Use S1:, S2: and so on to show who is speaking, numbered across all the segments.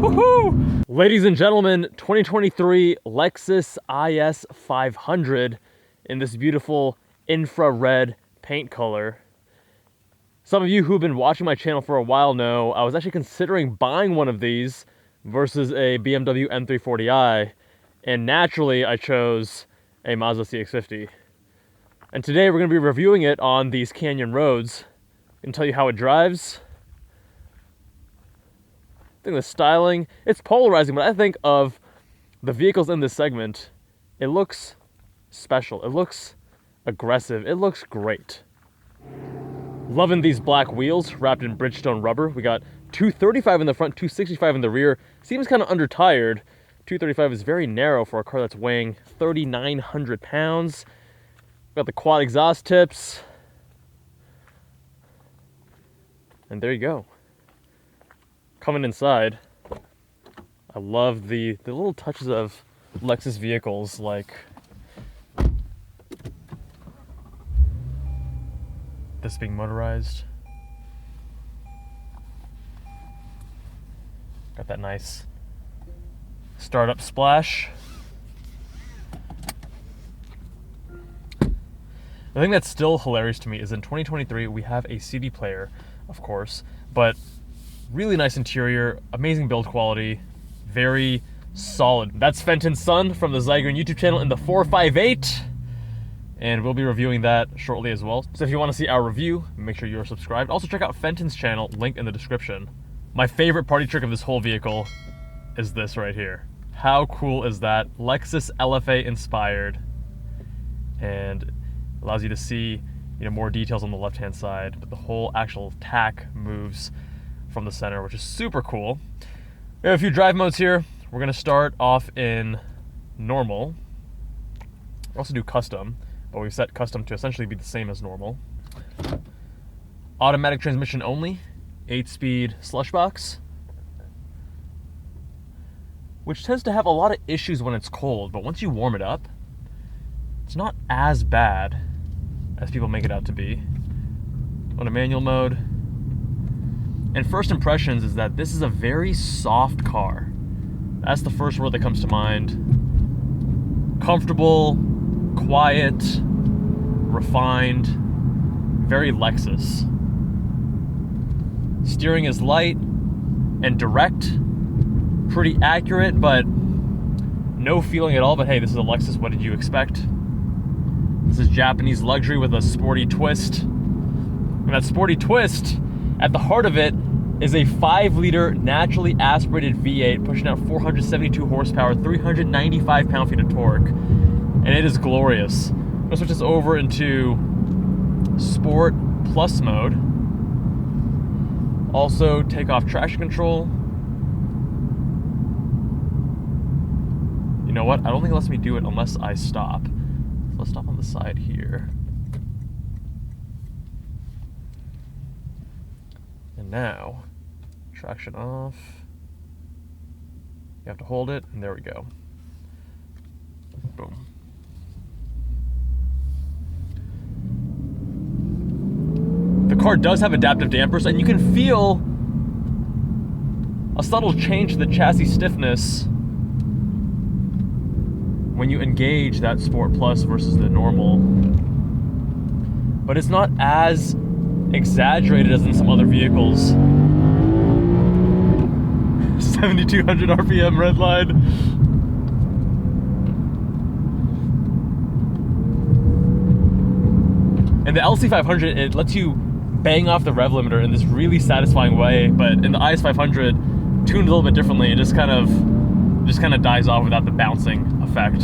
S1: Woohoo! Ladies and gentlemen, 2023 Lexus IS500 in this beautiful infrared paint color. Some of you who've been watching my channel for a while know I was actually considering buying one of these versus a BMW M340i, and naturally I chose a Mazda CX-50. And today we're going to be reviewing it on these canyon roads and tell you how it drives. I think the styling, it's polarizing, but I think of the vehicles in this segment, it looks special, it looks aggressive, it looks great. Loving these black wheels wrapped in Bridgestone rubber. We got 235 in the front, 265 in the rear. Seems kind of undertired. 235 is very narrow for a car that's weighing 3,900 pounds. Got the quad exhaust tips. And there you go. Coming inside, I love the little touches of Lexus vehicles, like this being motorized. Got that nice startup splash. The thing that's still hilarious to me is in 2023 we have a CD player, of course, but really nice interior, amazing build quality, very solid. That's Fenton's son from the Zygreen YouTube channel in the 458. And we'll be reviewing that shortly as well. So if you want to see our review, make sure you're subscribed. Also check out Fenton's channel, link in the description. My favorite party trick of this whole vehicle is this right here. How cool is that? Lexus LFA inspired. And allows you to see, more details on the left-hand side, but the whole actual tack moves from the center, which is super cool. We have a few drive modes here. We're gonna start off in normal. We also do custom, but we've set custom to essentially be the same as normal. Automatic transmission only, 8-speed slush box, which tends to have a lot of issues when it's cold, but once you warm it up, it's not as bad as people make it out to be. On a manual mode. And first impressions is that this is a very soft car. That's the first word that comes to mind. Comfortable, quiet, refined, very Lexus. Steering is light and direct, pretty accurate, but no feeling at all. But hey, this is a Lexus, what did you expect? This is Japanese luxury with a sporty twist. And that sporty twist, at the heart of it, is a 5-liter naturally aspirated V8 pushing out 472 horsepower, 395 pound-feet of torque. And it is glorious. I'm gonna switch this over into Sport Plus mode. Also, take off traction control. You know what? I don't think it lets me do it unless I stop. Let's stop on the side here. And now, traction off. You have to hold it, and there we go. Boom. The car does have adaptive dampers, and you can feel a subtle change to the chassis stiffness when you engage that Sport Plus versus the normal. But it's not as exaggerated as in some other vehicles. 7,200 RPM red line. And the LC500, it lets you bang off the rev limiter in this really satisfying way, but in the IS500, tuned a little bit differently, it just kind of dies off without the bouncing effect.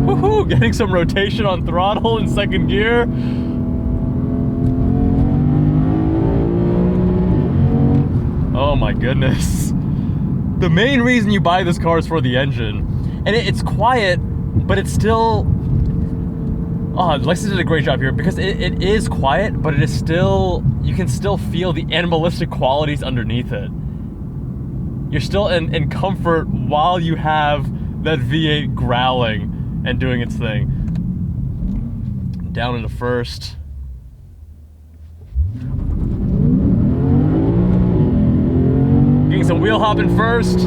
S1: Woohoo! Getting some rotation on throttle in second gear. Oh my goodness. The main reason you buy this car is for the engine. And it's quiet, but it's still... Oh, Lexus did a great job here because it is quiet, but it is still... You can still feel the animalistic qualities underneath it. You're still in comfort while you have that V8 growling and doing its thing. Down into first. Getting some wheel hopping first.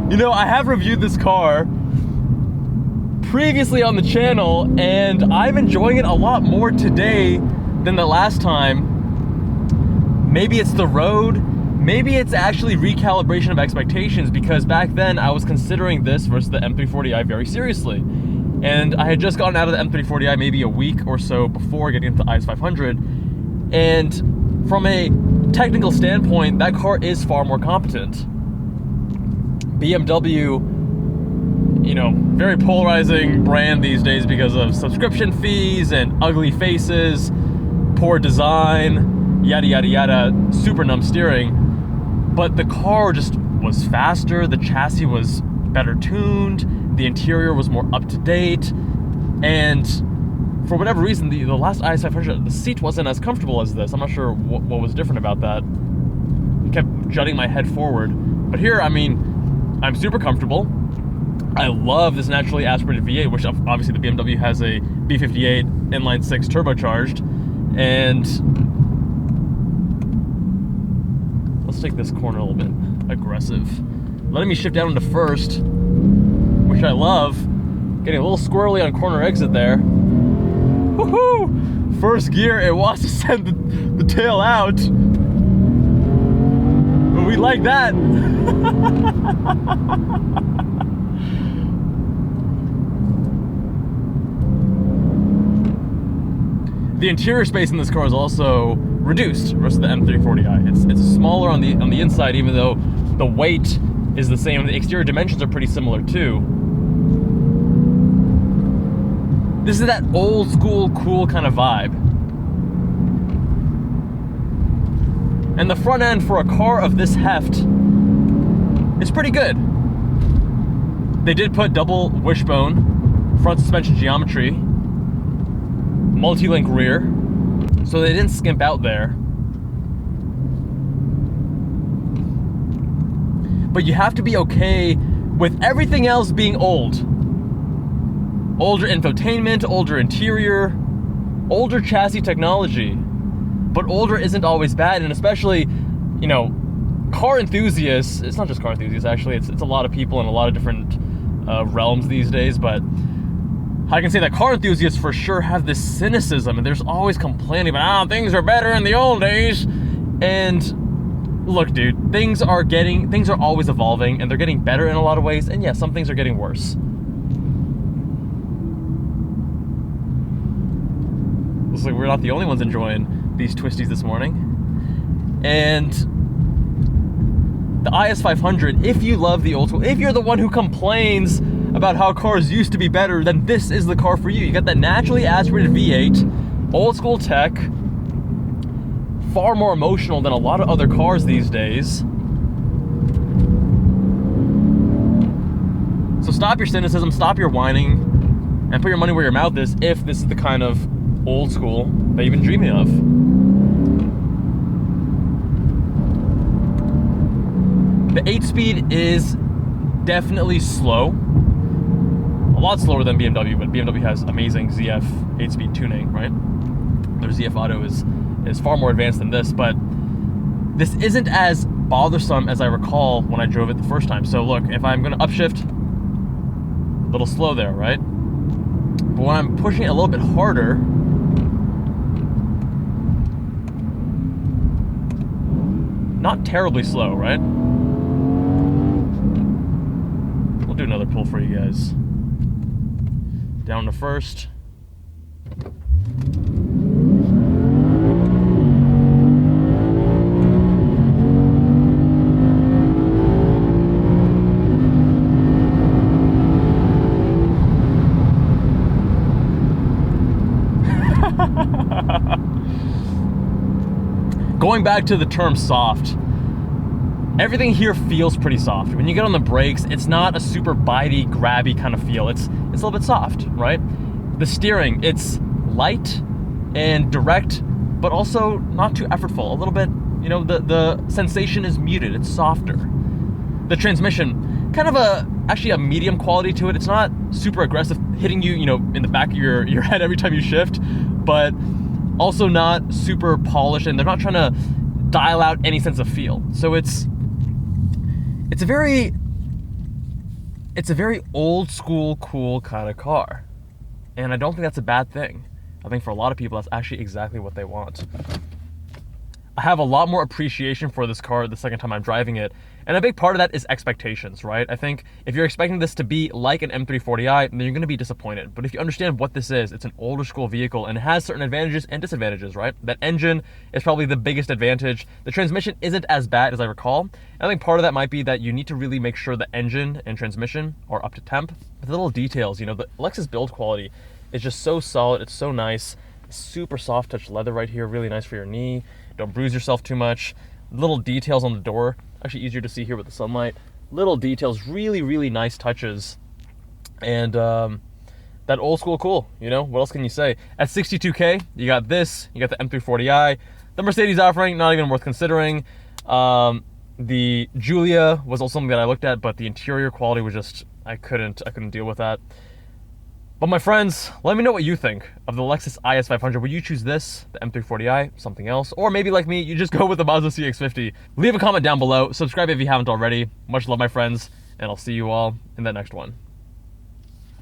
S1: You know, I have reviewed this car previously on the channel, and I'm enjoying it a lot more today than the last time. Maybe it's the road, maybe it's actually recalibration of expectations, because back then I was considering this versus the M340i very seriously. And I had just gotten out of the M340i maybe a week or so before getting into the IS500, and from a technical standpoint, that car is far more competent. BMW, you know, very polarizing brand these days because of subscription fees and ugly faces, poor design, yada yada yada, super numb steering. But the car just was faster, the chassis was better tuned, the interior was more up to date, and for whatever reason, the last IS500, the seat wasn't as comfortable as this. I'm not sure what was different about that. It kept jutting my head forward. But here, I mean, I'm super comfortable. I love this naturally aspirated V8, which obviously the BMW has a B58 inline 6 turbocharged. And let's take this corner a little bit aggressive. Letting me shift down into first, which I love. Getting a little squirrely on corner exit there. Woohoo! First gear, it wants to send the tail out. But we like that. The interior space in this car is also reduced versus the M340i. It's smaller on the inside, even though the weight is the same. The exterior dimensions are pretty similar too. This is that old school, cool kind of vibe. And the front end for a car of this heft is pretty good. They did put double wishbone, front suspension geometry, multi-link rear, so they didn't skimp out there. But you have to be okay with everything else being old. Older infotainment, older interior, older chassis technology. But older isn't always bad, and especially, you know, car enthusiasts, it's not just car enthusiasts actually, it's a lot of people in a lot of different realms these days, but I can say that car enthusiasts for sure have this cynicism, and there's always complaining about, things are better in the old days. And look, dude, things are always evolving, and they're getting better in a lot of ways, and yeah, some things are getting worse. Looks like we're not the only ones enjoying these twisties this morning. And the IS500, if you love the old school, if you're the one who complains about how cars used to be better, then this is the car for you. You got that naturally aspirated V8, old school tech, far more emotional than a lot of other cars these days. So stop your cynicism, stop your whining, and put your money where your mouth is if this is the kind of old school that you've been dreaming of. The 8-speed is definitely slow. A lot slower than BMW, but BMW has amazing ZF 8-speed tuning, right? Their ZF Auto is far more advanced than this, but this isn't as bothersome as I recall when I drove it the first time. So look, if I'm gonna upshift, a little slow there, right? But when I'm pushing it a little bit harder, not terribly slow, right? We'll do another pull for you guys. Down to first. Going back to the term soft, everything here feels pretty soft. When you get on the brakes, it's not a super bitey, grabby kind of feel. It's a little bit soft, right? The steering, it's light and direct, but also not too effortful. A little bit, you know, the sensation is muted. It's softer. The transmission, kind of actually a medium quality to it. It's not super aggressive, hitting you, you know, in the back of your head every time you shift, but also not super polished, and they're not trying to dial out any sense of feel. So it's a very old school, cool kind of car. And I don't think that's a bad thing. I think for a lot of people, that's actually exactly what they want. I have a lot more appreciation for this car the second time I'm driving it. And a big part of that is expectations, right? I think if you're expecting this to be like an M340i, then you're gonna be disappointed. But if you understand what this is, it's an older school vehicle and it has certain advantages and disadvantages, right? That engine is probably the biggest advantage. The transmission isn't as bad as I recall. And I think part of that might be that you need to really make sure the engine and transmission are up to temp. But the little details, you know, the Lexus build quality is just so solid, it's so nice. Super soft touch leather right here, really nice for your knee. Don't bruise yourself too much. Little details on the door, actually easier to see here with the sunlight. Little details, really, really nice touches. And that old school cool, you know, what else can you say? At 62K, you got this, you got the M340i. The Mercedes offering, not even worth considering. The Giulia was also something that I looked at, but the interior quality was just, I couldn't deal with that. But my friends, let me know what you think of the Lexus IS500. Would you choose this, the M340i, something else? Or maybe like me, you just go with the Mazda CX-50. Leave a comment down below. Subscribe if you haven't already. Much love, my friends, and I'll see you all in the next one.